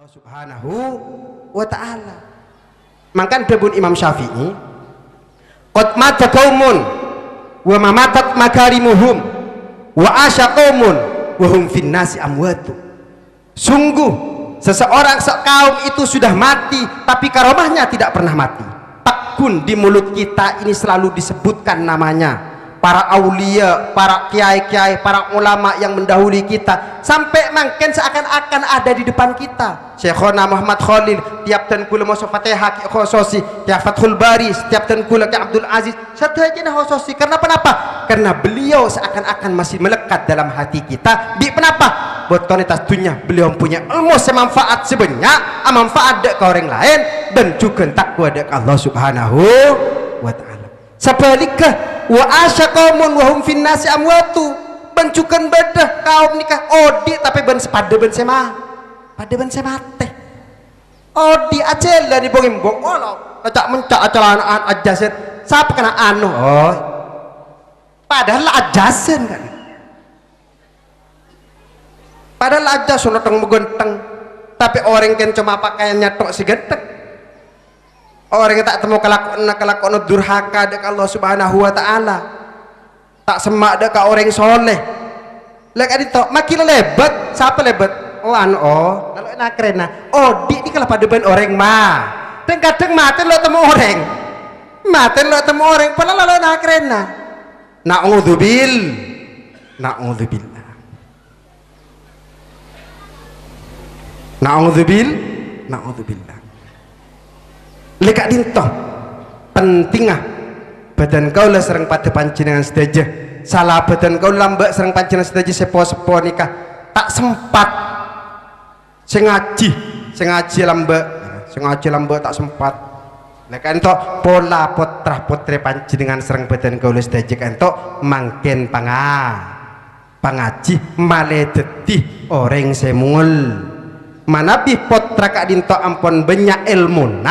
Subhanahu wa ta'ala. Mangkan debun Imam Syafi'i, qad mata qaumun wa mamatat makarimuhum wa asya qaumun wa hum finnasi amwatu. Sungguh seseorang kaum itu sudah mati tapi karomahnya tidak pernah mati. Takun di mulut kita ini selalu disebutkan namanya para aulia, para kiai-kiai, para ulama yang mendahului kita, sampai makin seakan-akan ada di depan kita. Syekhona Muhammad Khalil tiap dan kula mau Fatihah ki khososi, ya Fathul Bari setiap dan kula ki Abdul Aziz sadayana khososi. Karena kenapa? Karena beliau seakan-akan masih melekat dalam hati kita. Bi kenapa? Buat kualitas dunia beliau punya ilmu semanfaat sebanyak manfaat dek ke orang lain dan juga takwa dek Allah Subhanahu wa ta'ala. Sebaliknya wa asyaqaumun wa hum finnasi amwatu, bencukan bedah kaum nikah odi tapi ben sepada ben sema pada ben semate odi acel dari bongim bong olo kacak mencak acalanaan ajasen siapa kena anu oh padahal ajasen kan, padahal ajas sunateng megenteng tapi orang kan cuma pakaiannya tok si gentek. Orang yang tak temu kelakuan durhaka dek Allah Subhanahu wa ta'ala, tak semak dek orang soleh lek adito makin lebat. Siapa lebat? Oh anu oh lalu enak keren oh di kalau pada ben orang mah dan kadang mati lo temu orang mati lo temu orang padahal lalu enak keren na'udzubil na'udzubillah na'udzubillah lekak dintoh pentingah badan kau lah serang pada pancingan sedajah salah badan kau lambak serang pancingan sedajah sepo-sepo nikah tak sempat sengaji lambak tak sempat lekak dintoh pola potrah potre pancingan serang badan kau lah sedajah kanto mangken pangaji maledeti orang semul manabi potra kak dintoh ampun banyak ilmu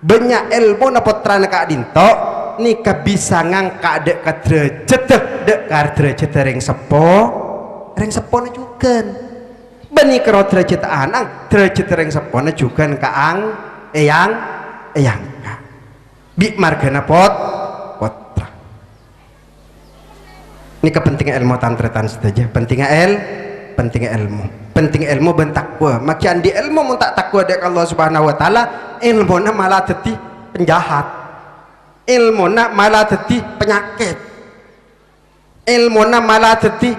banyak ilmu na potra kak dinto nikah bisa ngangkat dek ka derajat dek ka derajat ring sepo na juga bani karo derajat anang derajat ring sepo na juga kaang eyang ka bi margana potra nikah pentingnya ilmu tantretan saja pentingnya ilmu bentakwa makian di ilmu muntak takwa dek Allah Subhanahu wa ta'ala ilmu na malah jadi penjahat, ilmu na malah jadi penyakit, ilmu na malah jadi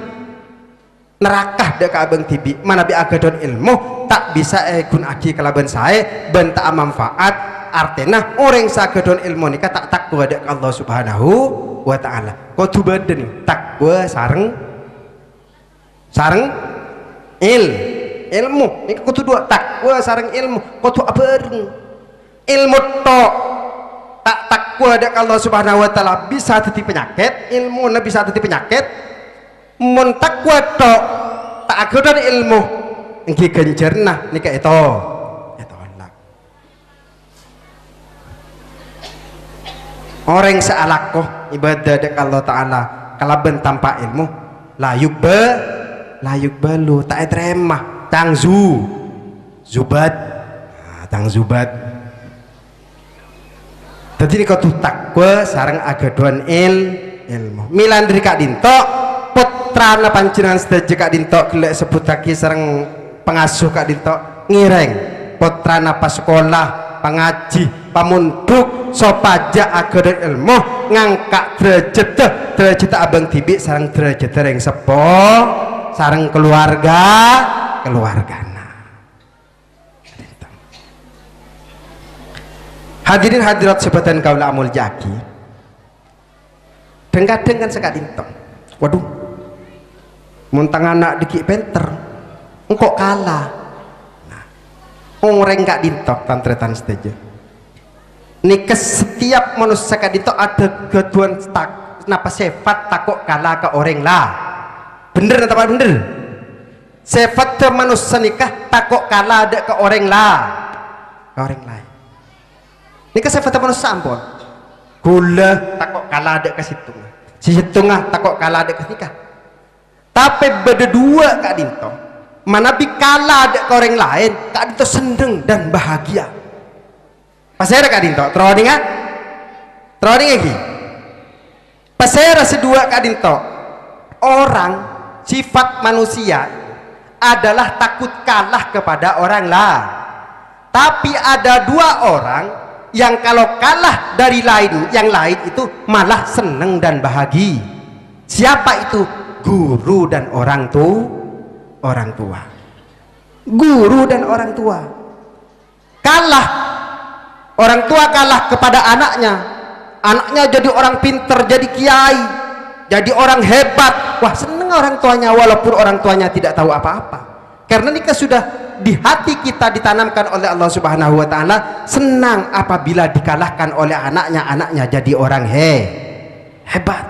nerakah dek abang tibi mana bi agadon ilmu tak bisa gun agi kelaban saya bentak manfaat artinya orang sagadon ilmu nikah tak takwa dek Allah Subhanahu wa ta'ala kau tu badan takwa sareng ilmu ini kutu dua takwa sareng ilmu kutu abareng ilmu tok tak takwa dek Allah Subhanahu wa ta'ala bisa jadi penyakit ilmu na bisa jadi penyakit mun takwa tok tak agodan ilmu ngi genjerna nika itu orang sealakoh ibadah dek Allah ta'ala kalaben tanpa ilmu layuk balu tak teremah zubat jadi kau tuh takwa sarang agaduan ilmu milan dari kak dinto putra na panjenengan sedaja kak dinto gelek sebut lagi sarang pengasuh kak dinto ngireng putra na pas sekolah pengaji pamunduk sopaja agaduan ilmu ngangkat derajat abang tibi sarang derajat ring sepo sarang keluargana. Hadirin hadirat sebatan kaula amul jaki dengan sekak dinto waduh muntang anak dikik penter engkau kalah orang kak dinto tantretan saja nikah setiap manusia kak dinto ada gaduan napa sifat takut kalah ke orang lah bener atau bener sifat manusia nikah takut kalah ada ke orang lain nikah sifat manusia ampun gula takut kalah ada ke situ si situ takut kalah ada ke nikah tapi beda dua kak dinto manabi kalah dek ke orang lain Kak Dinto seneng dan bahagia. Pasera Kak Dinto teroningan lagi pasera sedua Kak Dinto, orang sifat manusia adalah takut kalah kepada orang lain, tapi ada dua orang yang kalau kalah dari yang lain itu malah seneng dan bahagia. Siapa itu? Guru dan orang tua. Guru dan orang tua kalah, orang tua kalah kepada anaknya jadi orang pinter, jadi kiai, jadi orang hebat. Wah, seneng orang tuanya walaupun orang tuanya tidak tahu apa-apa, karena nikah sudah di hati kita ditanamkan oleh Allah Subhanahu wa Ta'ala, senang apabila dikalahkan oleh anaknya jadi orang hebat.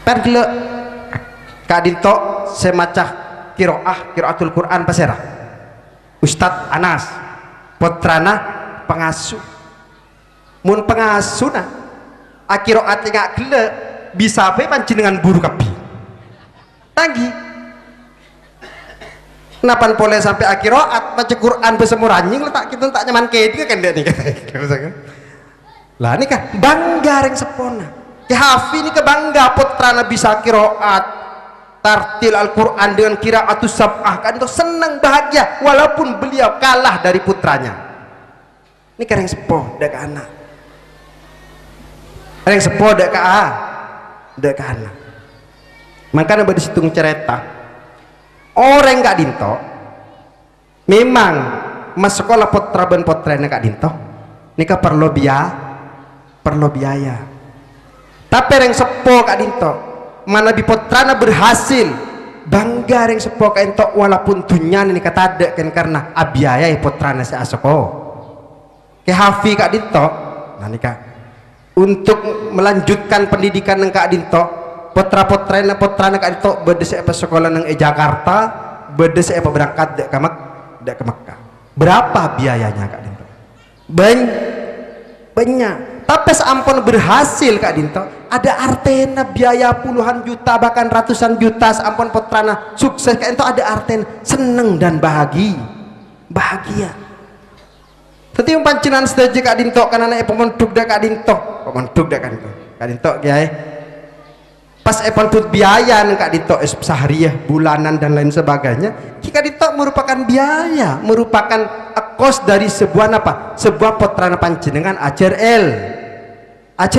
Perle Kak Dinto semacam kiraatul Quran pasera Ustadz Anas putrana pengasuh, mun pengasuh nah akhirat nggak gele bisa apa panjenengan buru kapi tanggi napan boleh sampai akhirat baca Quran besemur anjing letak kita tak nyaman kayak kan dia nih lah ini kan bangga yang sepona ya Hafi ini kebangga putrana bisa akhirat tartil Al-Quran dengan kiraatus sab'ah. Kan itu senang bahagia walaupun beliau kalah dari putranya. Ini kan yang sepoh dek anak, yang sepoh dek anak. Makanya bersitung cerita orang Kak Dinto memang mas sekolah putra ben putranya Kak Dinto nikah perlu biaya, tapi yang sepoh Kak Dinto mana bipotrana berhasil bangga yang sepoh Kak Dinto walaupun dunia ini kata ada kan karena abiaya putrana si asoko ke Hafi Kak Dinto nah nikah untuk melanjutkan pendidikan ng Kak Dinto putrana Kak Dinto berdesa apa sekolah ng Jakarta, berdesa apa berangkat dek ke Mekah. Berapa biayanya Kak Dinto? Banyak. Tapi seampun berhasil Kak Dinto ada artena biaya puluhan juta bahkan ratusan juta seampun putrana sukses Kak Dinto ada artena seneng dan bahagia. Tapi yang pancinan setuju Kak Dinto karena naik pemonduk dah Kak Dinto Kak Dinto kiai pas pantut biaya Kak Dinto sehariah bulanan dan lain sebagainya. Kak Dinto merupakan biaya, merupakan kos dari sebuah putrana panjenengan ajar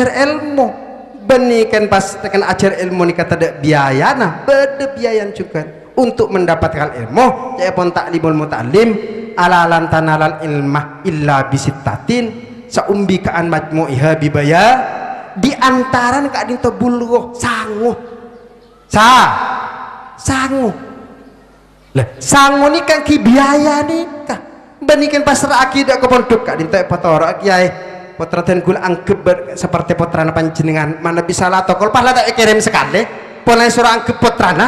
ilmu benikan pas tekan ajar ilmu nih kata biaya nah beda biaya juga untuk mendapatkan ilmu ya pun taklimul mutalim alalan tanalal ilmah illa bisittatin saumbikaan majmu'iha bibaya di antaran Kak Dinto buluh sangu lah sangu nih kan ki biaya nih kah benikan pasrah akidah ke pondok Kak Dinto patoro kiai putra dan gula anggap seperti putrana panjenengan mana bisa lah tokol pahala tak kirim sekali polai surah anggap putrana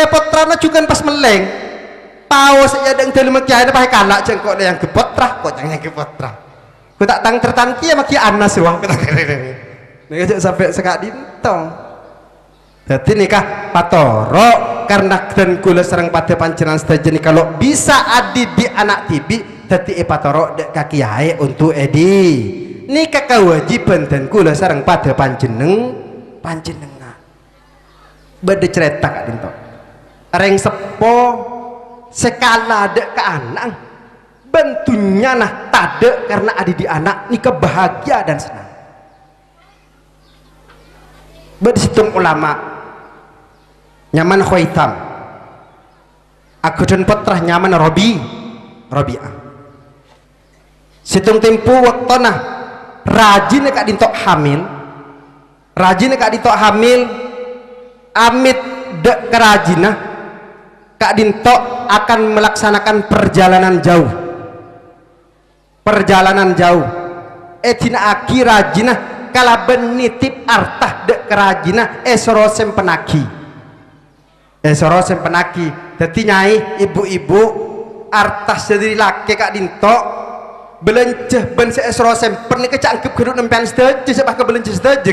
putrana juga pas meleng paus ya dan dalam kiai pakai kalak jengkok yang ke putra kok jangan ke putra ku tak tang tertangki ya maki anas wah nih sampai Kak Dinto jadi nikah patoro karena dan gula serang pada panjenengan saja nih kalau bisa adi di anak tibi jadi patoro dek kaki kiai untuk edi nikah kewajiban dan gula serang pada panjenengan beda cerita Kak Dinto reng sepo sekala dek ke anak bentunya nah tade karena adi di anak nikah bahagia dan senang bersitung ulama nyaman Khaitam aku dan putrah nyaman Robi'ah situng tempo waktu nah rajin Kak Dinto hamil amit dek kerajinah Kak Dinto akan melaksanakan perjalanan jauh tina aki rajinah kala benitip artah dek kerajinah sorosem penaki jadi nyai ibu-ibu artas jadi laki Kak Dinto belenceh ben seesrosem pernah kecangkep kedua nempian setuju sebab kebelenceh setuju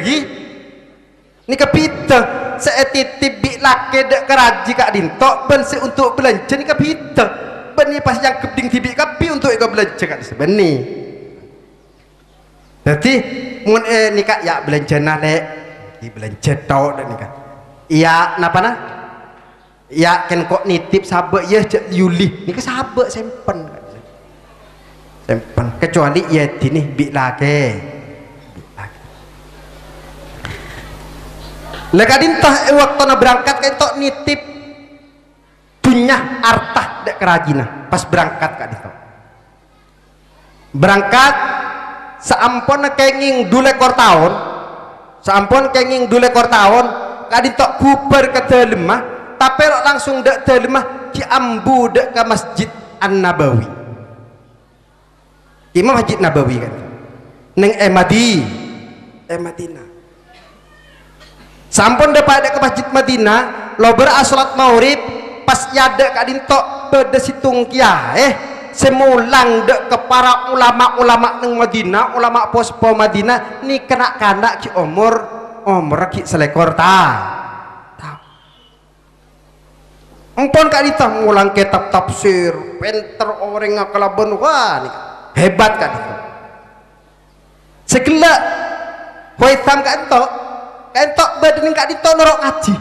ini kepita seetitip laki dek keraji kak dintok bensi untuk belanja ni kapita beni pas yang kebing tibik kapi untuk ika belanja kak sebeni jadi mun ni kak ya belanja nalek di belanja tau dan ni kak iya napa nah ya kan kok nitip sabek ya yuli ni ke sabek sempen kecuali ya ini bik lagi leka dintah waktu na berangkat kan tok nitip punya artah dek kerajina pas berangkat kak dito berangkat saampun kenging 2 ekor tahun saampun kenging 2 ekor tahun kak dito kuber ke telemah tapi langsung dek telemah diambu dek ke Masjid An-Nabawi Imam Masjid Nabawi kan neng Madinah sampun dapat ke Masjid Madinah lo berasolat maurib pas yada kak dintok pada situng kiai semulang dek ke para ulama-ulama neng Madinah ulama pospo Madinah ni kanak-kanak ki umur ki selekor ta empon kak dintok ngulang kitab tafsir penter orang ngakalaban wah nih hebat kak dintok segelak hoitam kak dintok entok badan kak dito norok ngaji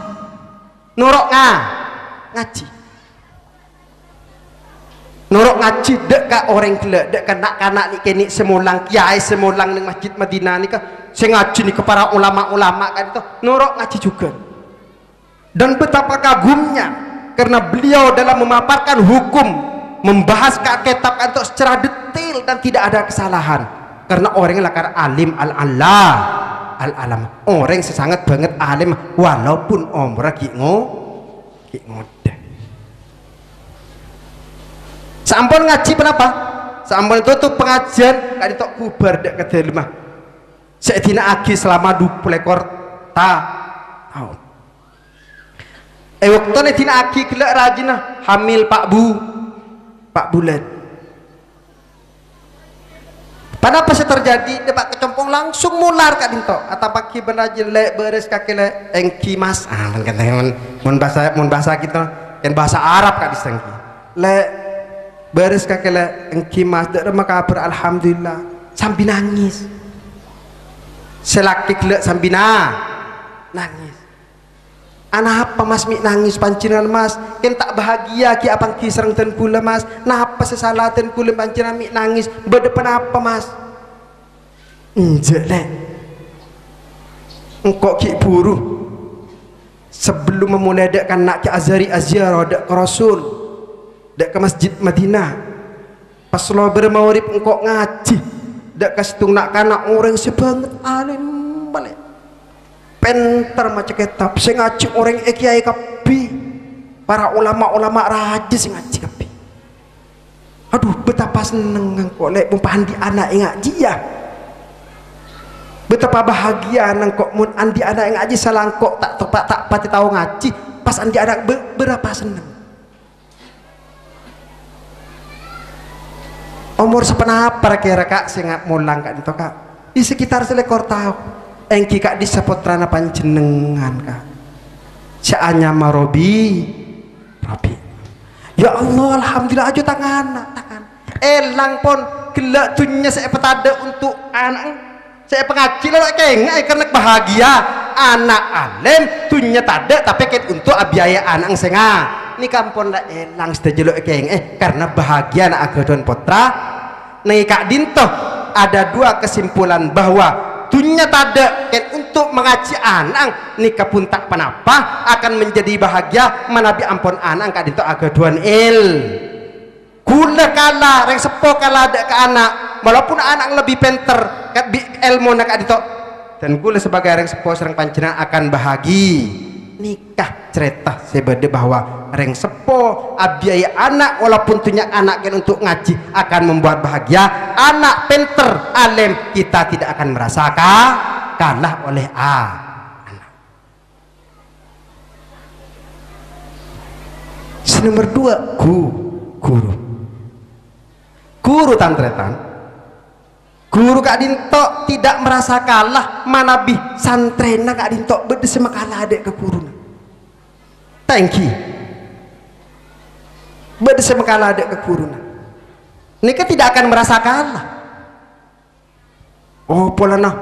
norok ngaji dek kak orang gelek dek kanak-kanak ni kini semulang kiai semulang ning Masjid Madinah ni kah saya ngaji ni ke para ulama-ulama kan itu norok ngaji juga dan betapa kagumnya karena beliau dalam memaparkan hukum membahas kak kitab kan secara detail dan tidak ada kesalahan karena orang yang lakar alim al-alam orang sesangat banget alim walaupun umrah ki ngode sampun ngaji kenapa sampun itu tuh pengajian kan itu kubar dek ke dalemah Sayyidina Agi selama 20 ekor tahun waktu ini Dina Agi gelak rajinah hamil Pak Bulan pada apa sih terjadi depak kecompong langsung mular kak dinto atau pagi benajil lek beres kaki lek engki mas mun bahasa kita kan bahasa Arab kak disengki lek beres kaki lek engki mas dek remah kabar alhamdulillah sambil nangis selaki gelek sambil nangis anak apa mas mik nangis pancinan mas kan tak bahagia ki apang ki serang ten kula mas nah apa sesalah ten kula pancinan mik nangis berdepan apa mas jelek engkau ki buruh sebelum memulai dek kan nak ki azari aziarah dek ke Rasul dek ke Masjid Madinah pas lo bermaurib engkau ngaji dek ke situng nak kanak orang sebanget alim balik penter macam kitab saya ngaji orang kiai kapi para ulama-ulama raja saya ngaji kapi aduh betapa seneng kok lek mumpandi anak ngaji ya betapa bahagia nang kok mun andi anak ngaji salangkok tak tepat tak pati tahu ngaji pas andi anak berapa seneng umur sepenapa kira kak saya mulang kak itu kak di sekitar selekor tahu engki kak disepotrana panjenengan kak seanya marobi ya Allah alhamdulillah aja tangan elang pon gelak dunia saya petada untuk anak saya pengaji lah kayaknya karena bahagia anak alim dunia tada tapi kayak untuk biaya anak senga ini kampon lah elang sedajelok kayaknya karena bahagia anak agadon potra nih kak dinto ada 2 kesimpulan bahwa dunia tada untuk mengaji anak nikah pun tak penapa akan menjadi bahagia menabi ampun anak kak dinto agaduan gula kala reng sepo kala ada ke anak walaupun anak lebih pinter kat ilmu nak kak dinto dan gula sebagai reng sepo serang panjenengan akan bahagia nikah cerita sebede bahwa reng sepo biaya anak walaupun punya anak kan untuk ngaji akan membuat bahagia anak pinter alim kita tidak akan merasakan kalah oleh anak. Nomor 2 guru tantretan guru kak dinto tidak merasa kalah manabih santrena kak dinto beda sama kalah adek ke guru tangki berdesa mengkalah ada kekurunan nikah tidak akan merasa kalah. Oh pola nah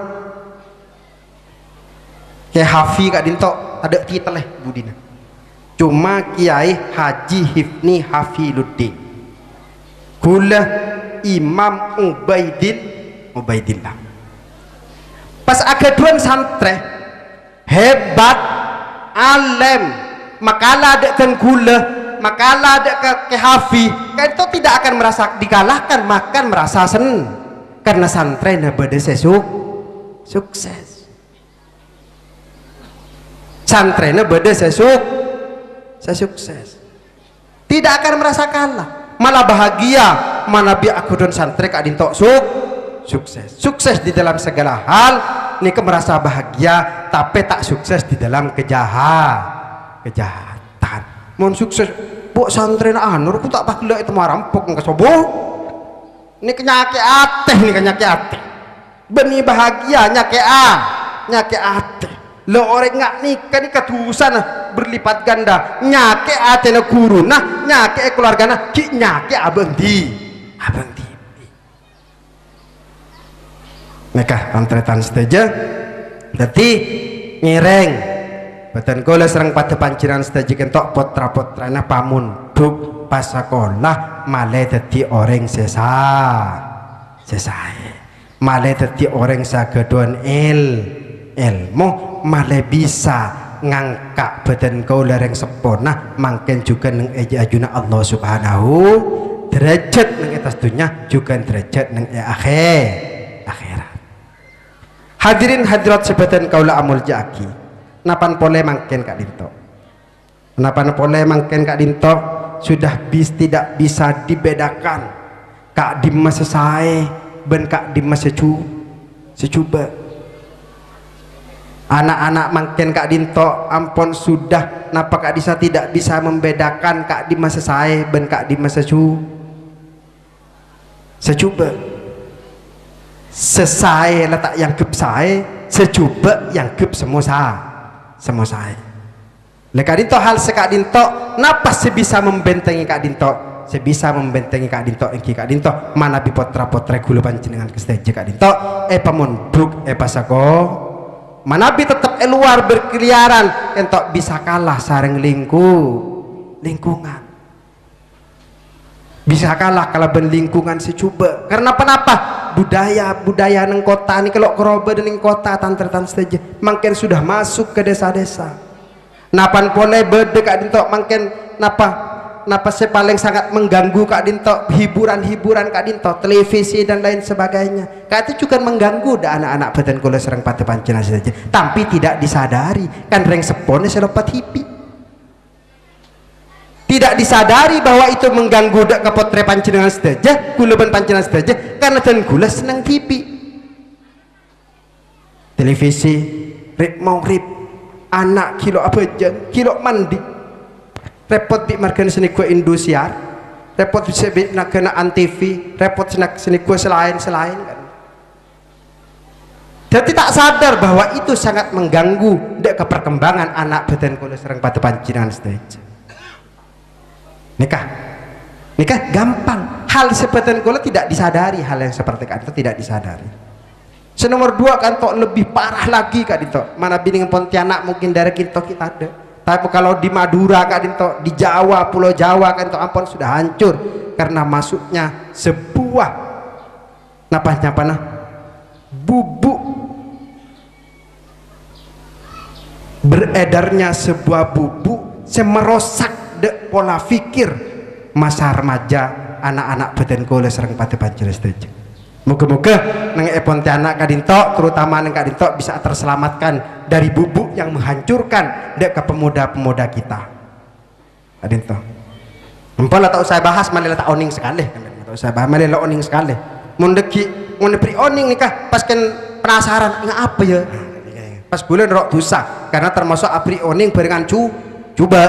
kayak Hafi kak dinto ada titel budina cuma Kiai Haji Hifni Hafiluddin gula Imam Ubaidillah pas agaduan santre hebat alim makalah ada kan gula makalah ada ke Hafi kan itu tidak akan merasa dikalahkan makan merasa senang karena santre beda sukses santre beda sukses tidak akan merasa kalah malah bahagia mana bi aku dan santre kak dintok sukses di dalam segala hal ini merasa bahagia tapi tak sukses di dalam kejahatan mohon sukses bu santri anur aku tak pakai itu marampok nggak sobo ini kenyaki ateh nih kenyaki ateh benih bahagia nyake ateh lo orang nggak nikah nih ketusan berlipat ganda nyake ateh na guru nah nyake keluarga nah nyake abang di nikah antretan saja jadi ngireng batan kola serang pada panciran saja kentok potra-potrana pamun duk pas sekolah malah jadi orang sesai malah jadi orang sageduan ilmu malah bisa ngangkat badan kola yang sempurna makin juga neng ajuna Allah subhanahu derajat neng atas dunia juga derajat neng akhirat. Hadirin hadirat sebatan kaula amul jaki napan pole mangken kak dinto napan pole mangken kak dinto sudah tidak bisa dibedakan kak di masa saya ben kak di masa secuba anak-anak mangken kak dinto ampun sudah napa kak disa tidak bisa membedakan kak di masa saya ben kak di masa secuba sesai letak yang kep saya secuba yang kep semua saya leka dinto hal sekak dinto napa sebisa membentengi kak dinto sebisa membentengi kak dinto engki kak dinto mana bi potra-potra gula panjenengan ke stage kak dinto pamunduk pasako mana bi tetap luar berkeliaran entok bisa kalah sareng lingkungan bisa kalah kalau ben lingkungan secuba karena apa budaya neng kota ini kalau keroba neng kota tantretan saja makin sudah masuk ke desa-desa napan pole bede kak dinto makin napa saya paling sangat mengganggu kak dinto hiburan kak dinto televisi dan lain sebagainya kak itu juga mengganggu dah anak-anak badan kula serang pada pancina saja tapi tidak disadari kan reng sepone selopat hipi tidak disadari bahwa itu mengganggu dak kepotre pancingan saja kulaban pancingan saja karena dan gula senang TV televisi mau rip anak kilo apa aja kilo mandi repot di markan seni gua Indosiar repot bisa nak kena antv repot seni gua selain kan jadi tak sadar bahwa itu sangat mengganggu dak keperkembangan anak badan kula serang pada pancingan saja nikah gampang hal seperti itu tidak disadari hal yang seperti itu tidak disadari senomor dua kan tok lebih parah lagi kak dinto mana bining Pontianak mungkin dari kita ada tapi kalau di Madura kak dinto di Jawa Pulau Jawa kan tok ampun sudah hancur karena masuknya sebuah bubuk beredarnya sebuah bubuk semerosak pola fikir masa remaja anak-anak badan kula serang pada panjenengan setuju moga-moga nang Pontianak kadinto terutama nang kadinto bisa terselamatkan dari bubuk yang menghancurkan dek ke pemuda-pemuda kita kadinto empol tak usah bahas malah tak oning sekali tak usah bahas malah oning sekali mundeki beri oning nikah pas kan penasaran apa ya pas bulan rok dosa karena termasuk abri oning barengan coba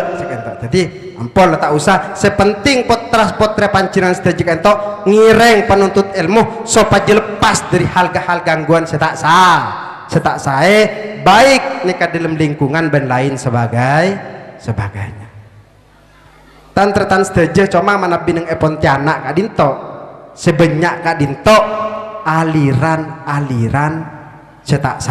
jadi ampol tak usah sepenting potra pancingan sedajik entok ngireng penuntut ilmu supaya lepas dari hal gangguan setak sae baik nikah dalam lingkungan dan lain sebagainya Tan sedaja cuma mana bineng Pontianak Kak Dinto sebanyak Kak Dinto aliran cetak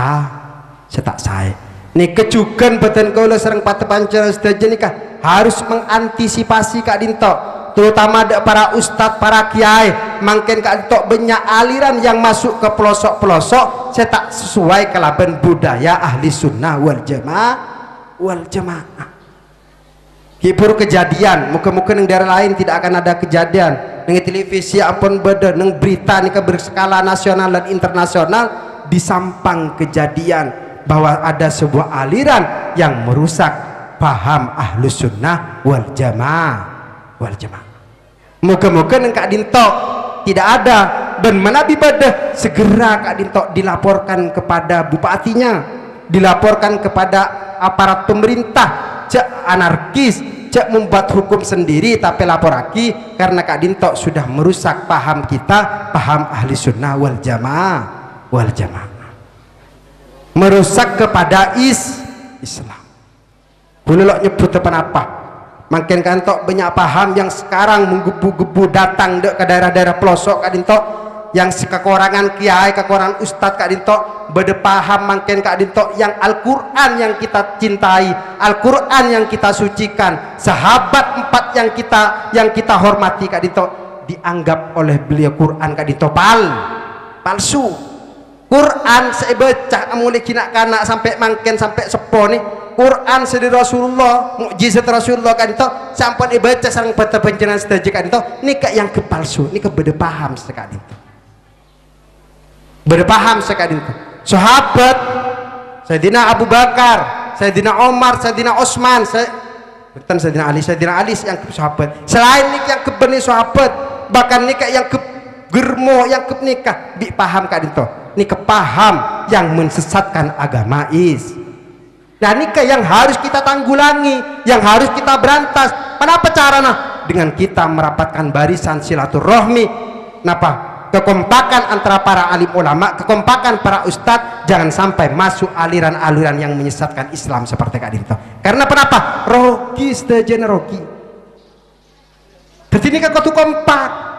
saya nih kejugan badan kaula sareng patepancara sedaja nikah harus mengantisipasi Kak Dinto, terutama ada para ustadz, para kiai mungkin Kak Dinto banyak aliran yang masuk ke pelosok-pelosok cetak sesuai kelaban budaya ahli sunnah wal jamaah. Hibur kejadian, muka-muka neng daerah lain tidak akan ada kejadian neng televisi ampun beda neng berita nih berskala nasional dan internasional disampang kejadian bahwa ada sebuah aliran yang merusak paham ahlus sunnah wal jamaah. Muka-muka neng Kak Dinto tidak ada dan menabi badah segera Kak Dinto dilaporkan kepada bupatinya, dilaporkan kepada aparat pemerintah. Cek anarkis, cek membuat hukum sendiri tapi lapor lagi karena Kak Dinto sudah merusak paham kita, paham ahli sunnah wal jamaah, merusak kepada Islam. Boleh nyebut apa? Makin kantok banyak paham yang sekarang menggebu-gebu datang ke daerah-daerah pelosok Kak Dinto, yang kekurangan kiai, kekurangan ustadz Kak Dinto beda paham makin Kak Dinto yang Al-Quran yang kita cintai, Al-Quran yang kita sucikan, sahabat 4 yang kita hormati Kak Dinto dianggap oleh beliau Quran Kak Dinto palsu. Quran saya baca mulai kinak-kanak sampai makin sampai sepo nih Quran sedih Rasulullah, mukjizat Rasulullah Kak Dinto sampai dibaca sareng bata panjenengan sedaja Kak Dinto nikah yang kepalsu, nikah beda paham Kak Dinto. Berpaham sekali itu sahabat Sayyidina Abu Bakar, Sayyidina Omar, Sayyidina Osman, Sayyidina Ali yang sahabat selain nikah yang kebenih sahabat bahkan nikah yang ke germo yang ke nikah bi paham Kak Dinto nikah paham yang mensesatkan agama dan nikah yang harus kita tanggulangi, yang harus kita berantas. Kenapa caranya? Dengan kita merapatkan barisan silaturahmi. Kenapa? Kekompakan antara para alim ulama, kekompakan para ustadz, jangan sampai masuk aliran-aliran yang menyesatkan Islam seperti Kak Dinto. Karena kenapa? Rogi sedajan rogi. Jadi ini kan kau kompak.